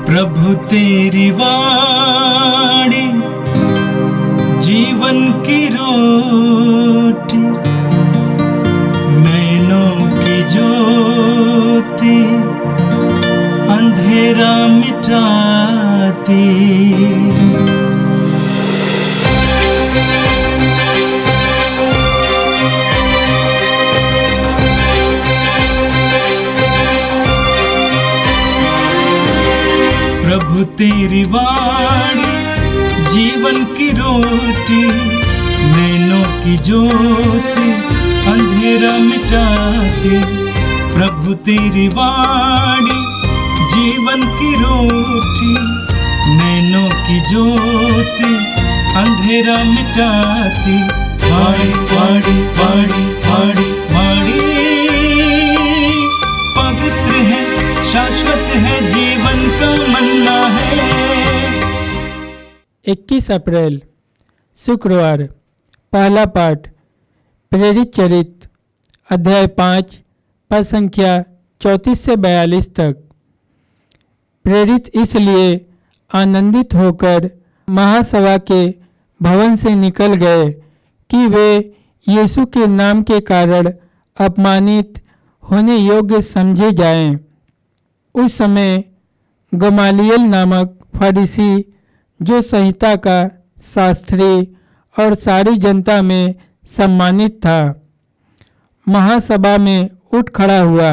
प्रभु तेरी वाणी जीवन की रोटी, नैनों की ज्योति अंधेरा मिटाती। प्रभु तेरी वाणी जीवन की रोटी, नैनों की ज्योति अंधेरा मिटाती। प्रभु तेरी वाणी जीवन की रोटी, नैनों की ज्योति अंधेरा मिटाती। वाणी वाणी वाणी वाणी वाणी पवित्र है, शाश्वत है, जीवन का मन्ना है। 21 अप्रैल शुक्रवार। पहला पाठ प्रेरित चरित्र अध्याय 5 पद संख्या 34 से 42 तक। प्रेरित इसलिए आनंदित होकर महासभा के भवन से निकल गए कि वे यीशु के नाम के कारण अपमानित होने योग्य समझे जाएं। उस समय गमालियल नामक फरीसी, जो संहिता का शास्त्री और सारी जनता में सम्मानित था, महासभा में उठ खड़ा हुआ।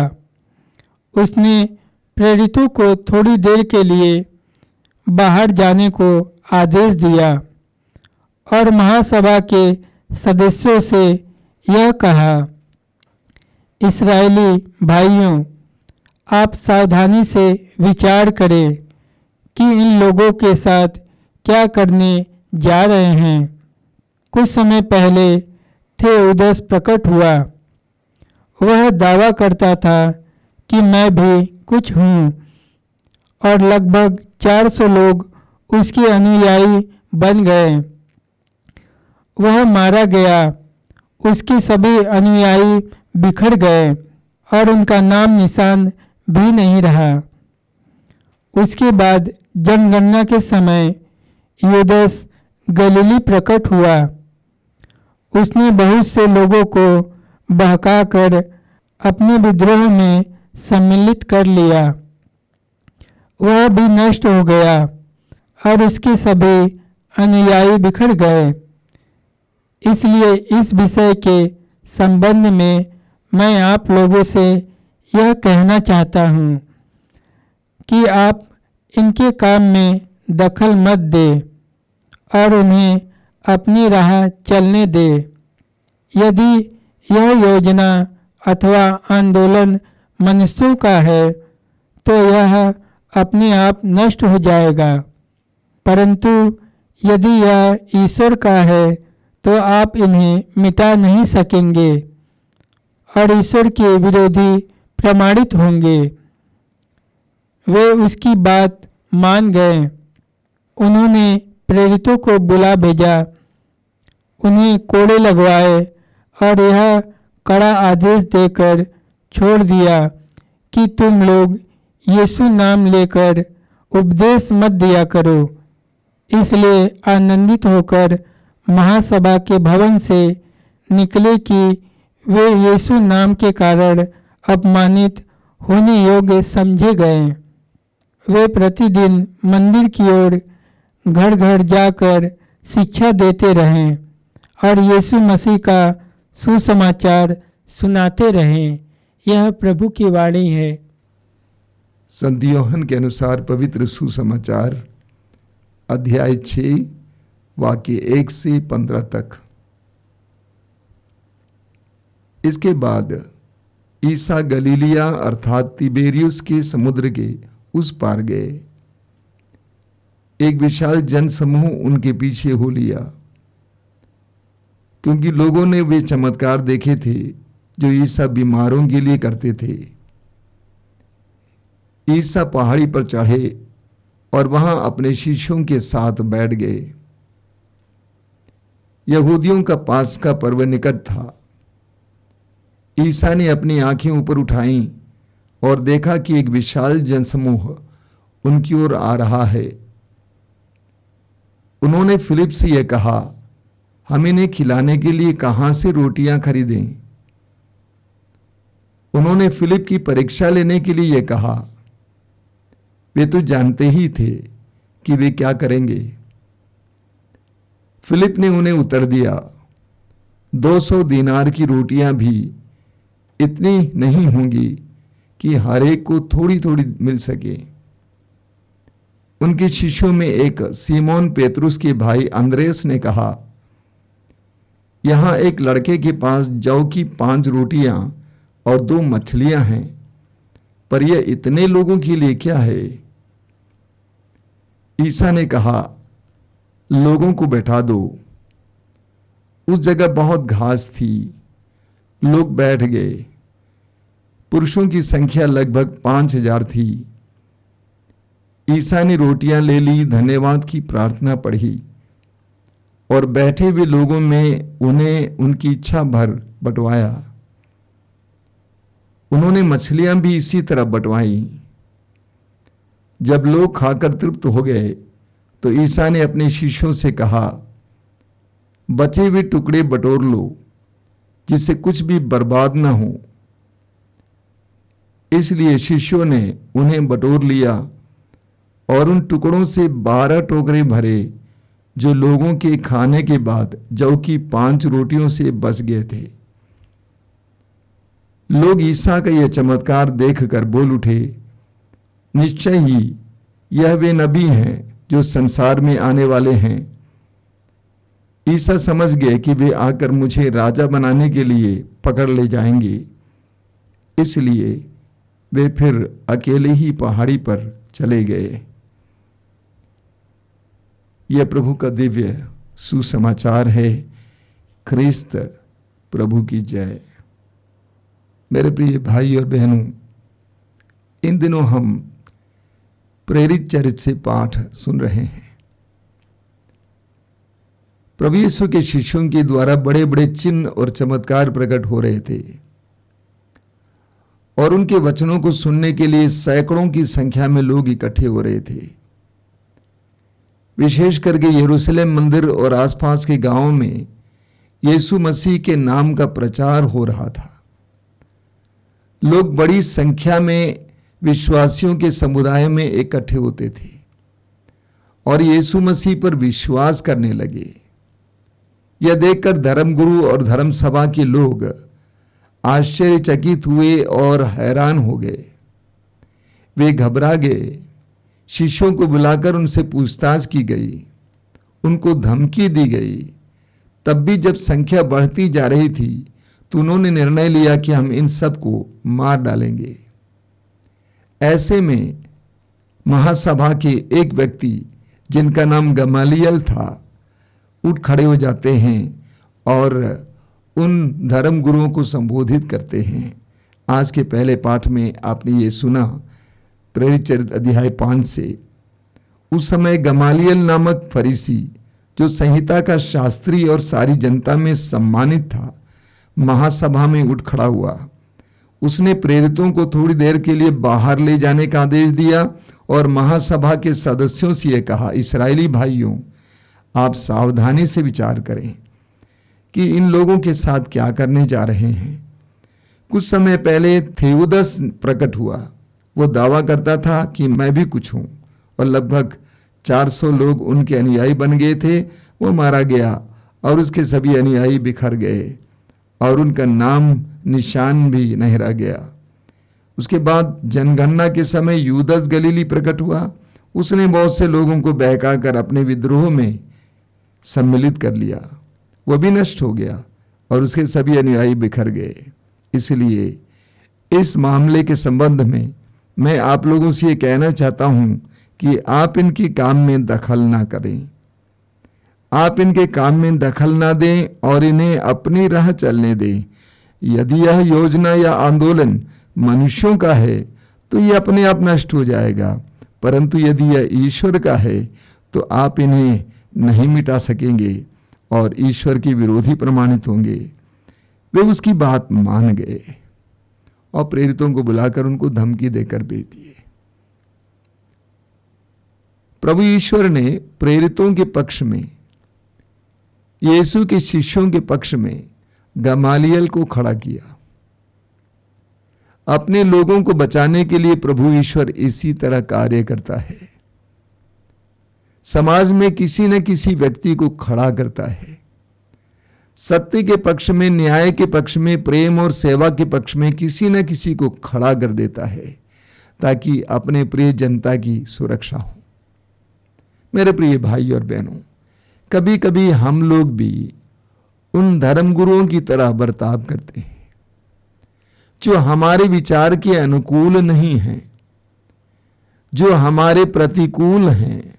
उसने प्रेरितों को थोड़ी देर के लिए बाहर जाने को आदेश दिया और महासभा के सदस्यों से यह कहा, इस्राएली भाइयों, आप सावधानी से विचार करें कि इन लोगों के साथ क्या करने जा रहे हैं। कुछ समय पहले थेओदस प्रकट हुआ। वह दावा करता था कि मैं भी कुछ हूँ और लगभग 400 लोग उसके अनुयायी बन गए। वह मारा गया, उसके सभी अनुयायी बिखर गए और उनका नाम निशान भी नहीं रहा। उसके बाद जनगणना के समय यूदस गलीली प्रकट हुआ। उसने बहुत से लोगों को बहकाकर अपने विद्रोह में सम्मिलित कर लिया। वह भी नष्ट हो गया और उसके सभी अनुयायी बिखर गए। इसलिए इस विषय के संबंध में मैं आप लोगों से यह कहना चाहता हूँ कि आप इनके काम में दखल मत दें और उन्हें अपनी राह चलने दें। यदि यह योजना अथवा आंदोलन मनुष्यों का है तो यह अपने आप नष्ट हो जाएगा, परंतु यदि यह ईश्वर का है तो आप इन्हें मिटा नहीं सकेंगे और ईश्वर के विरोधी प्रमाणित होंगे। वे उसकी बात मान गए। उन्होंने प्रेरितों को बुला भेजा, उन्हें कोड़े लगवाए और यह कड़ा आदेश देकर छोड़ दिया कि तुम लोग यीशु नाम लेकर उपदेश मत दिया करो। इसलिए आनंदित होकर महासभा के भवन से निकले कि वे यीशु नाम के कारण अपमानित होने योग्य समझे गए। वे प्रतिदिन मंदिर की ओर घर घर जाकर शिक्षा देते रहें और यीशु मसीह का सुसमाचार सुनाते रहें। यह प्रभु की वाणी है। संत यूहन्ना के अनुसार पवित्र सुसमाचार अध्याय 6 वाक्य 1 से 15 तक। इसके बाद ईसा गलीलिया अर्थात तिबेरियुस के समुद्र के उस पार गए। एक विशाल जनसमूह उनके पीछे हो लिया, क्योंकि लोगों ने वे चमत्कार देखे थे जो ईसा बीमारों के लिए करते थे। ईसा पहाड़ी पर चढ़े और वहां अपने शिष्यों के साथ बैठ गए। यहूदियों का पास्का पर्व निकट था। ईसा ने अपनी आंखें ऊपर उठाईं और देखा कि एक विशाल जनसमूह उनकी ओर आ रहा है। उन्होंने फिलिप से यह कहा, हम इन्हें खिलाने के लिए कहां से रोटियां खरीदें? उन्होंने फिलिप की परीक्षा लेने के लिए यह कहा। वे तो जानते ही थे कि वे क्या करेंगे। फिलिप ने उन्हें उत्तर दिया, 200 दीनार की रोटियां भी इतनी नहीं होंगी कि हर एक को थोड़ी थोड़ी मिल सके। उनके शिष्यों में एक सीमोन पेतरुस के भाई अंद्रेस ने कहा, यहां एक लड़के के पास जौ की 5 रोटियां और 2 मछलियां हैं, पर यह इतने लोगों के लिए क्या है? ईसा ने कहा, लोगों को बैठा दो। उस जगह बहुत घास थी। लोग बैठ गए। पुरुषों की संख्या लगभग 5000 थी। ईसा ने रोटियां ले ली, धन्यवाद की प्रार्थना पढ़ी और बैठे हुए लोगों में उन्हें उनकी इच्छा भर बंटवाया। उन्होंने मछलियां भी इसी तरह बंटवाई। जब लोग खाकर तृप्त हो गए तो ईसा ने अपने शिष्यों से कहा, बचे हुए टुकड़े बटोर लो, जिससे कुछ भी बर्बाद ना हो। इसलिए शिष्यों ने उन्हें बटोर लिया और उन टुकड़ों से 12 टोकरे भरे, जो लोगों के खाने के बाद जौ की 5 रोटियों से बच गए थे। लोग ईसा का यह चमत्कार देखकर बोल उठे, निश्चय ही यह वे नबी हैं जो संसार में आने वाले हैं। ईसा समझ गए कि वे आकर मुझे राजा बनाने के लिए पकड़ ले जाएंगे, इसलिए वे फिर अकेले ही पहाड़ी पर चले गए। यह प्रभु का दिव्य सुसमाचार है। ख्रिस्त प्रभु की जय। मेरे प्रिय भाई और बहनों, इन दिनों हम प्रेरित चरित्र से पाठ सुन रहे हैं। प्रभु यीशु के शिष्यों के द्वारा बड़े बड़े चिन्ह और चमत्कार प्रकट हो रहे थे और उनके वचनों को सुनने के लिए सैकड़ों की संख्या में लोग इकट्ठे हो रहे थे। विशेष करके यरूशलेम मंदिर और आसपास के गांवों में यीशु मसीह के नाम का प्रचार हो रहा था। लोग बड़ी संख्या में विश्वासियों के समुदाय में इकट्ठे होते थे और यीशु मसीह पर विश्वास करने लगे। यह देखकर धर्मगुरु और धर्म सभा के लोग आश्चर्यचकित हुए और हैरान हो गए। वे घबरा गए। शिष्यों को बुलाकर उनसे पूछताछ की गई, उनको धमकी दी गई। तब भी जब संख्या बढ़ती जा रही थी तो उन्होंने निर्णय लिया कि हम इन सबको मार डालेंगे। ऐसे में महासभा के एक व्यक्ति जिनका नाम गमालियल था उठ खड़े हो जाते हैं और उन धर्म गुरुओं को संबोधित करते हैं। आज के पहले पाठ में आपने ये सुना, प्रेरित चरित्र अध्याय 5 से। उस समय गमालियल नामक फरीसी, जो संहिता का शास्त्री और सारी जनता में सम्मानित था, महासभा में उठ खड़ा हुआ। उसने प्रेरितों को थोड़ी देर के लिए बाहर ले जाने का आदेश दिया और महासभा के सदस्यों से यह कहा, इस्राएली भाइयों, आप सावधानी से विचार करें कि इन लोगों के साथ क्या करने जा रहे हैं। कुछ समय पहले थेउदस प्रकट हुआ। वो दावा करता था कि मैं भी कुछ हूं और लगभग 400 लोग उनके अनुयायी बन गए थे। वो मारा गया और उसके सभी अनुयायी बिखर गए और उनका नाम निशान भी नहीं रह गया। उसके बाद जनगणना के समय यूदस गलीली प्रकट हुआ। उसने बहुत से लोगों को बहकाकर अपने विद्रोह में सम्मिलित कर लिया। वह भी नष्ट हो गया और उसके सभी अनुयायी बिखर गए। इसलिए इस मामले के संबंध में मैं आप लोगों से ये कहना चाहता हूं कि आप इनके काम में दखल ना करें। आप इनके काम में दखल ना दें और इन्हें अपनी राह चलने दें। यदि यह योजना या आंदोलन मनुष्यों का है तो यह अपने आप नष्ट हो जाएगा, परंतु यदि यह ईश्वर का है तो आप इन्हें नहीं मिटा सकेंगे और ईश्वर के विरोधी प्रमाणित होंगे। वे उसकी बात मान गए और प्रेरितों को बुलाकर उनको धमकी देकर भेज दिए। प्रभु ईश्वर ने प्रेरितों के पक्ष में, यीशु के शिष्यों के पक्ष में गमालियल को खड़ा किया। अपने लोगों को बचाने के लिए प्रभु ईश्वर इसी तरह कार्य करता है। समाज में किसी न किसी व्यक्ति को खड़ा करता है। सत्य के पक्ष में, न्याय के पक्ष में, प्रेम और सेवा के पक्ष में किसी न किसी को खड़ा कर देता है ताकि अपने प्रिय जनता की सुरक्षा हो। मेरे प्रिय भाई और बहनों, कभी कभी हम लोग भी उन धर्मगुरुओं की तरह बर्ताव करते हैं जो हमारे विचार के अनुकूल नहीं हैं, जो हमारे प्रतिकूल हैं,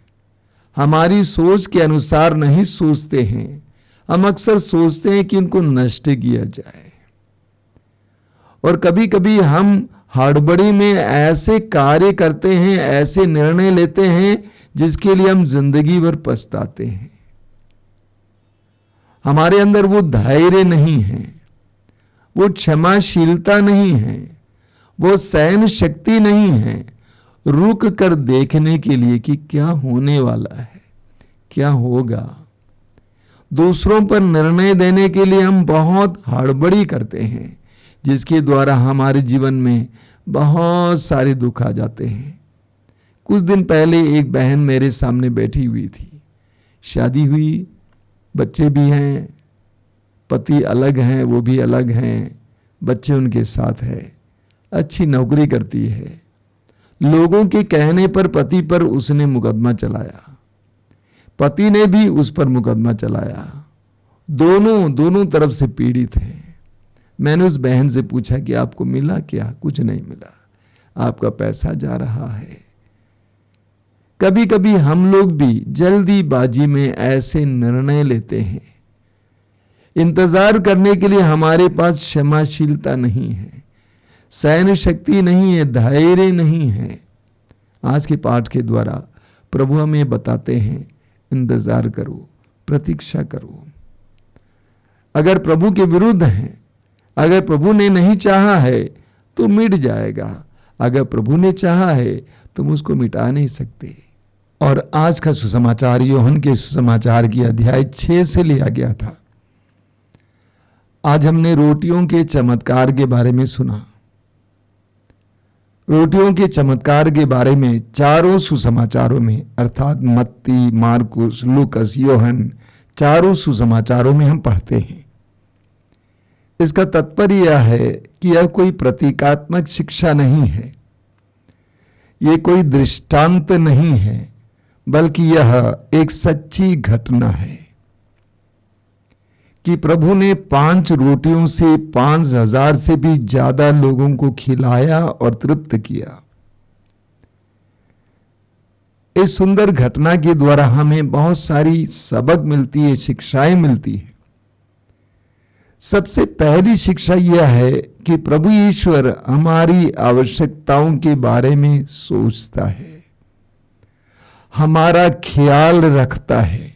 हमारी सोच के अनुसार नहीं सोचते हैं। हम अक्सर सोचते हैं कि उनको नष्ट किया जाए, और कभी कभी हम हड़बड़ी में ऐसे कार्य करते हैं, ऐसे निर्णय लेते हैं जिसके लिए हम जिंदगी भर पछताते हैं। हमारे अंदर वो धैर्य नहीं है, वो क्षमाशीलता नहीं है, वो सहन शक्ति नहीं है रुक कर देखने के लिए कि क्या होने वाला है, क्या होगा। दूसरों पर निर्णय देने के लिए हम बहुत हड़बड़ी करते हैं, जिसके द्वारा हमारे जीवन में बहुत सारे दुख आ जाते हैं। कुछ दिन पहले एक बहन मेरे सामने बैठी हुई थी। शादी हुई, बच्चे भी हैं, पति अलग हैं, वो भी अलग हैं, बच्चे उनके साथ है, अच्छी नौकरी करती है। लोगों के कहने पर पति पर उसने मुकदमा चलाया, पति ने भी उस पर मुकदमा चलाया। दोनों तरफ से पीड़ित हैं। मैंने उस बहन से पूछा कि आपको मिला क्या? कुछ नहीं मिला, आपका पैसा जा रहा है। कभी कभी हम लोग भी जल्दीबाजी में ऐसे निर्णय लेते हैं। इंतजार करने के लिए हमारे पास क्षमाशीलता नहीं है, सहन शक्ति नहीं है, धैर्य नहीं है। आज के पाठ के द्वारा प्रभु हमें बताते हैं, इंतजार करो, प्रतीक्षा करो। अगर प्रभु के विरुद्ध हैं, अगर प्रभु ने नहीं चाहा है तो मिट जाएगा, अगर प्रभु ने चाहा है तुम उसको मिटा नहीं सकते। और आज का सुसमाचार यूहन्ना के सुसमाचार की अध्याय 6 से लिया गया था। आज हमने रोटियों के चमत्कार के बारे में सुना। रोटियों के चमत्कार के बारे में चारों सुसमाचारों में, अर्थात मत्ती, मार्कुस, लूकस, यूहन्ना, चारों सुसमाचारों में हम पढ़ते हैं। इसका तात्पर्य यह है कि यह कोई प्रतीकात्मक शिक्षा नहीं है, यह कोई दृष्टांत नहीं है, बल्कि यह एक सच्ची घटना है कि प्रभु ने 5 रोटियों से 5,000 से भी ज्यादा लोगों को खिलाया और तृप्त किया। इस सुंदर घटना के द्वारा हमें बहुत सारी सबक मिलती है, शिक्षाएं मिलती है। सबसे पहली शिक्षा यह है कि प्रभु ईश्वर हमारी आवश्यकताओं के बारे में सोचता है, हमारा ख्याल रखता है।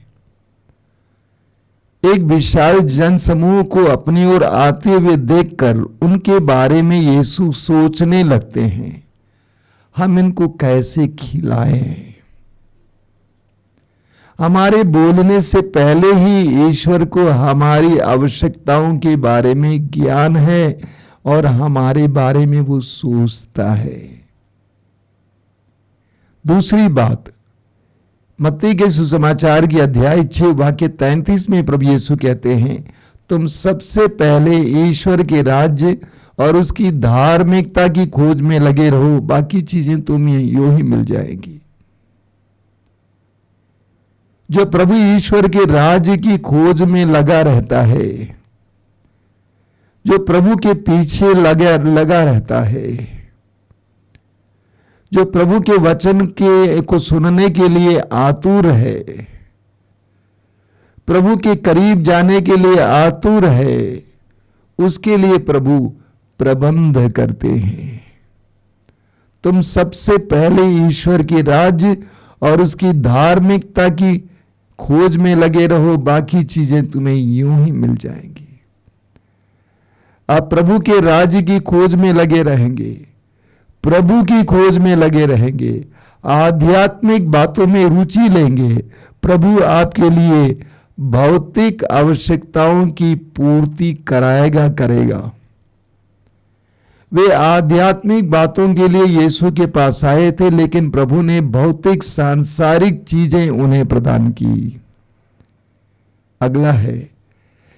एक विशाल जनसमूह को अपनी ओर आते हुए देखकर उनके बारे में यीशु सोचने लगते हैं, हम इनको कैसे खिलाएं। हमारे बोलने से पहले ही ईश्वर को हमारी आवश्यकताओं के बारे में ज्ञान है और हमारे बारे में वो सोचता है। दूसरी बात, मत्ती के सुसमाचार की अध्याय 6 वाक्य 33 में प्रभु यीशु कहते हैं, तुम सबसे पहले ईश्वर के राज्य और उसकी धार्मिकता की खोज में लगे रहो, बाकी चीजें तुम्हें यूं ही मिल जाएंगी। जो प्रभु ईश्वर के राज्य की खोज में लगा रहता है, जो प्रभु के पीछे लगा रहता है, जो प्रभु के वचन को सुनने के लिए आतुर है, प्रभु के करीब जाने के लिए आतुर है, उसके लिए प्रभु प्रबंध करते हैं। तुम सबसे पहले ईश्वर के राज्य और उसकी धार्मिकता की खोज में लगे रहो, बाकी चीजें तुम्हें यूं ही मिल जाएंगी। आप प्रभु के राज्य की खोज में लगे रहेंगे, प्रभु की खोज में लगे रहेंगे, आध्यात्मिक बातों में रुचि लेंगे, प्रभु आपके लिए भौतिक आवश्यकताओं की पूर्ति करेगा। वे आध्यात्मिक बातों के लिए यीशु के पास आए थे, लेकिन प्रभु ने भौतिक सांसारिक चीजें उन्हें प्रदान की। अगला है,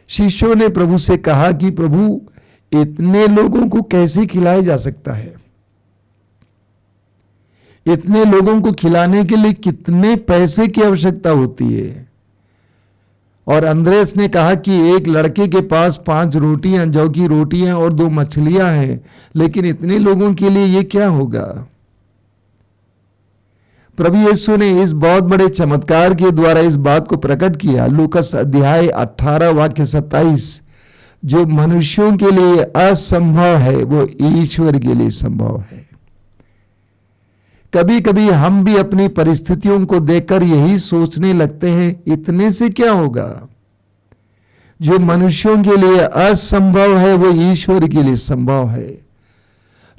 शिष्यों ने प्रभु से कहा कि प्रभु, इतने लोगों को कैसे खिलाया जा सकता है? इतने लोगों को खिलाने के लिए कितने पैसे की आवश्यकता होती है? और अंद्रेस ने कहा कि एक लड़के के पास 5 रोटियां, जौ की रोटियां और 2 मछलियां हैं, लेकिन इतने लोगों के लिए ये क्या होगा? प्रभु यीशु ने इस बहुत बड़े चमत्कार के द्वारा इस बात को प्रकट किया। लूकास अध्याय 18 वाक्य 27, जो मनुष्यों के लिए असंभव है वो ईश्वर के लिए संभव है। कभी कभी हम भी अपनी परिस्थितियों को देखकर यही सोचने लगते हैं, इतने से क्या होगा? जो मनुष्यों के लिए असंभव है वो ईश्वर के लिए संभव है।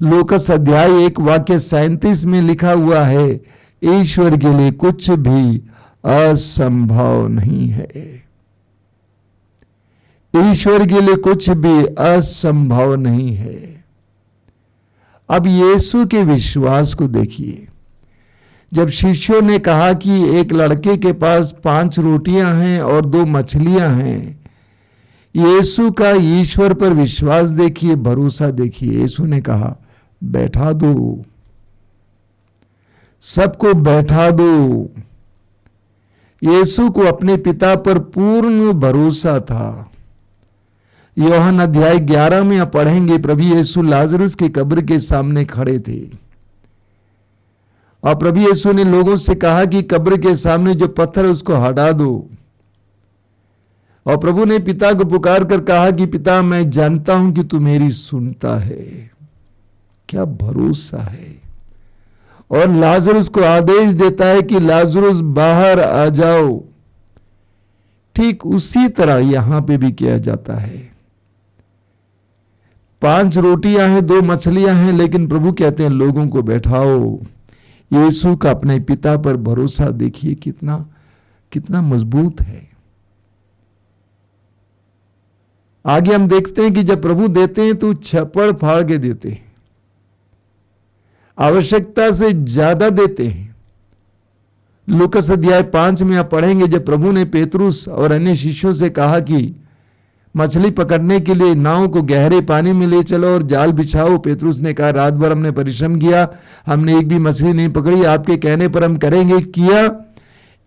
लूकास अध्याय 1 वाक्य 37 में लिखा हुआ है, ईश्वर के लिए कुछ भी असंभव नहीं है। ईश्वर के लिए कुछ भी असंभव नहीं है। अब यीशु के विश्वास को देखिए। जब शिष्यों ने कहा कि एक लड़के के पास 5 रोटियां हैं और 2 मछलियां हैं, यीशु का ईश्वर पर विश्वास देखिए, भरोसा देखिए। यीशु ने कहा, बैठा दो, सबको बैठा दो। यीशु को अपने पिता पर पूर्ण भरोसा था। यूहन्ना अध्याय 11 में आप पढ़ेंगे, प्रभु यीशु लाजरस की कब्र के सामने खड़े थे और प्रभु यीशु ने लोगों से कहा कि कब्र के सामने जो पत्थर है उसको हटा दो। और प्रभु ने पिता को पुकार कर कहा कि पिता, मैं जानता हूं कि तू मेरी सुनता है। क्या भरोसा है। और लाजरस को आदेश देता है कि लाजरस बाहर आ जाओ। ठीक उसी तरह यहां पे भी किया जाता है। 5 रोटियां हैं, 2 मछलियां हैं, लेकिन प्रभु कहते हैं लोगों को बैठाओ। यीशु का अपने पिता पर भरोसा देखिए कितना मजबूत है। आगे हम देखते हैं कि जब प्रभु देते हैं तो छप्पड़ फाड़ के देते हैं, आवश्यकता से ज्यादा देते हैं। लूकास अध्याय 5 में आप पढ़ेंगे, जब प्रभु ने पेतरुस और अन्य शिष्यों से कहा कि मछली पकड़ने के लिए नाव को गहरे पानी में ले चलो और जाल बिछाओ। पेतरुस ने कहा, रात भर हमने परिश्रम किया, हमने एक भी मछली नहीं पकड़ी, आपके कहने पर हम करेंगे। किया,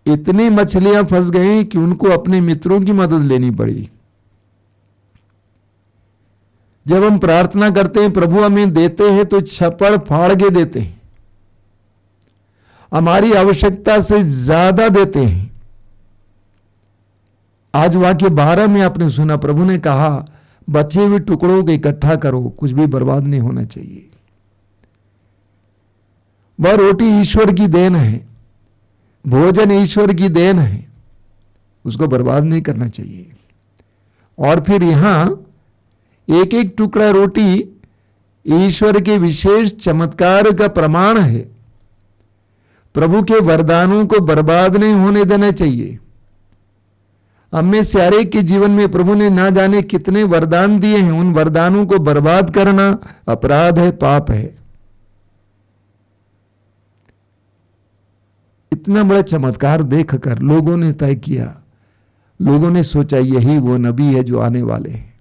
इतनी मछलियां फंस गई कि उनको अपने मित्रों की मदद लेनी पड़ी। जब हम प्रार्थना करते हैं, प्रभु हमें देते हैं तो छप्पड़ फाड़ के देते हैं, हमारी आवश्यकता से ज्यादा देते हैं। आज वाक्य 12 में आपने सुना, प्रभु ने कहा बचे हुए टुकड़ों को इकट्ठा करो, कुछ भी बर्बाद नहीं होना चाहिए। वह रोटी ईश्वर की देन है, भोजन ईश्वर की देन है, उसको बर्बाद नहीं करना चाहिए। और फिर यहां एक एक टुकड़ा रोटी ईश्वर के विशेष चमत्कार का प्रमाण है। प्रभु के वरदानों को बर्बाद नहीं होने देना चाहिए। हमें सारे के जीवन में प्रभु ने ना जाने कितने वरदान दिए हैं, उन वरदानों को बर्बाद करना अपराध है, पाप है। इतना बड़ा चमत्कार देखकर लोगों ने तय किया, लोगों ने सोचा यही वो नबी है जो आने वाले हैं,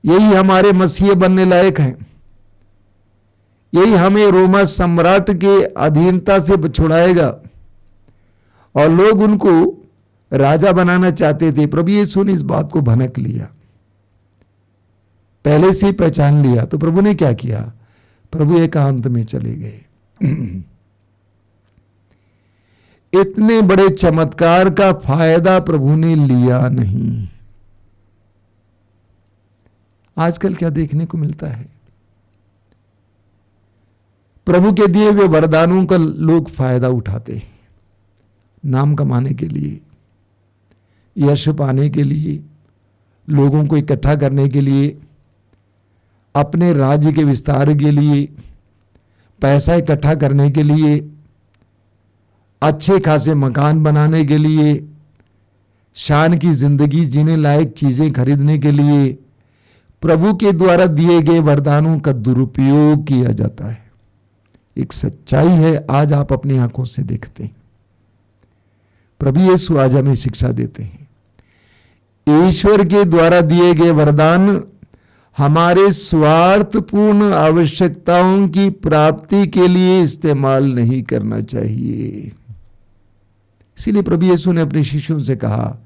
यही हमारे मसीह बनने लायक हैं, यही हमें रोमा सम्राट के अधीनता से छुड़ाएगा। और लोग उनको राजा बनाना चाहते थे। प्रभु यीशु ने इस बात को भनक लिया, पहले से ही पहचान लिया। तो प्रभु ने क्या किया, प्रभु एकांत में चले गए। इतने बड़े चमत्कार का फायदा प्रभु ने लिया नहीं। आजकल क्या देखने को मिलता है, प्रभु के दिए हुए वरदानों का लोग फायदा उठाते हैं, नाम कमाने के लिए, यश पाने के लिए, लोगों को इकट्ठा करने के लिए, अपने राज्य के विस्तार के लिए, पैसा इकट्ठा करने के लिए, अच्छे खासे मकान बनाने के लिए, शान की जिंदगी जीने लायक चीजें खरीदने के लिए प्रभु के द्वारा दिए गए वरदानों का दुरुपयोग किया जाता है। एक सच्चाई है, आज आप अपनी आंखों से देखते हैं। प्रभु यीशु आज हमें शिक्षा देते हैं। ईश्वर के द्वारा दिए गए वरदान हमारे स्वार्थपूर्ण आवश्यकताओं की प्राप्ति के लिए इस्तेमाल नहीं करना चाहिए। इसीलिए प्रभु यीशु ने अपने शिष्यों से कहा,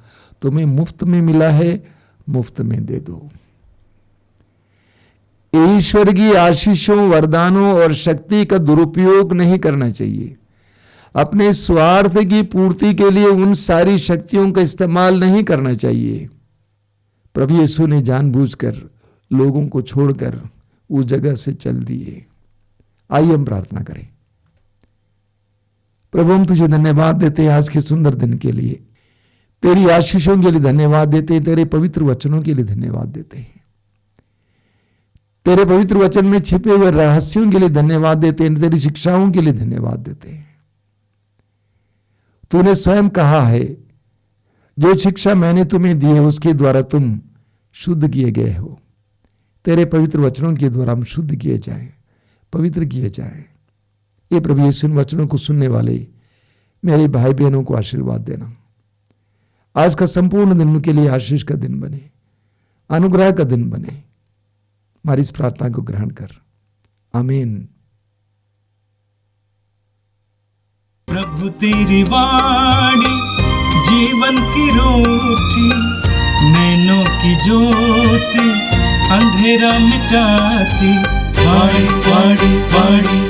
तुम्हें मुफ्त में मिला है, मुफ्त में दे दो। ईश्वर की आशीषों, वरदानों और शक्ति का दुरुपयोग नहीं करना चाहिए। अपने स्वार्थ की पूर्ति के लिए उन सारी शक्तियों का इस्तेमाल नहीं करना चाहिए। प्रभु यीशु ने जानबूझकर लोगों को छोड़कर उस जगह से चल दिए। आइए हम प्रार्थना करें। प्रभु, हम तुझे धन्यवाद देते हैं आज के सुंदर दिन के लिए, तेरी आशीषों के लिए धन्यवाद देते हैं, तेरे पवित्र वचनों के लिए धन्यवाद देते हैं, तेरे पवित्र वचन में छिपे हुए रहस्यों के लिए धन्यवाद देते हैं, तेरी शिक्षाओं के लिए धन्यवाद देते हैं। तूने स्वयं कहा है, जो शिक्षा मैंने तुम्हें दी है उसके द्वारा तुम शुद्ध किए गए हो। तेरे पवित्र वचनों के द्वारा हम शुद्ध किए जाएं, पवित्र किए जाएं। ये प्रभु यीशु इन वचनों को सुनने वाले मेरे भाई बहनों को आशीर्वाद देना। आज का संपूर्ण दिन उनके लिए आशीष का दिन बने, अनुग्रह का दिन बने। हमारी इस प्रार्थना को ग्रहण कर, आमीन। प्रभु तेरी वाणी जीवन की रोटी, नैनों की ज्योति अंधेरा मिटाती। वाणी वाणी वाणी